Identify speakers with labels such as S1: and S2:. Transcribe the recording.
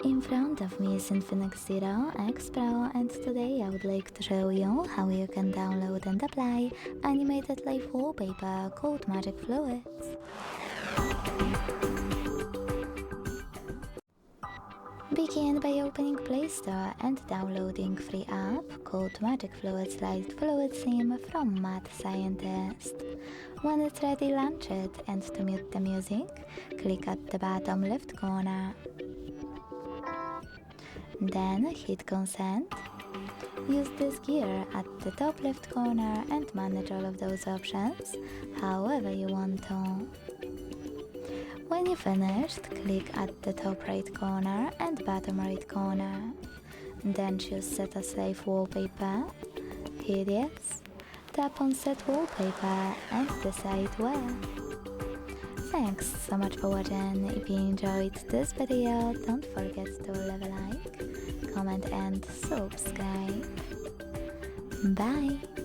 S1: In front of me is INFINIX Zero X Pro, and today I would like to show you how you can download and apply animated live wallpaper called Magic Fluids. Begin by opening Play Store and downloading free app called Magic Fluids Light Fluid Sim from Mad Scientist. When it's ready, launch it, and to mute the music, click at the bottom left corner. Then hit consent. Use this gear at the top left corner and manage all of those options however you want to. When you're finished, click at the top right corner and bottom right corner. Then choose Set as Live Wallpaper. Hit yes. Tap on Set Wallpaper and decide where. Thanks so much for watching. If you enjoyed this video, don't forget to leave a like, comment and subscribe. Bye!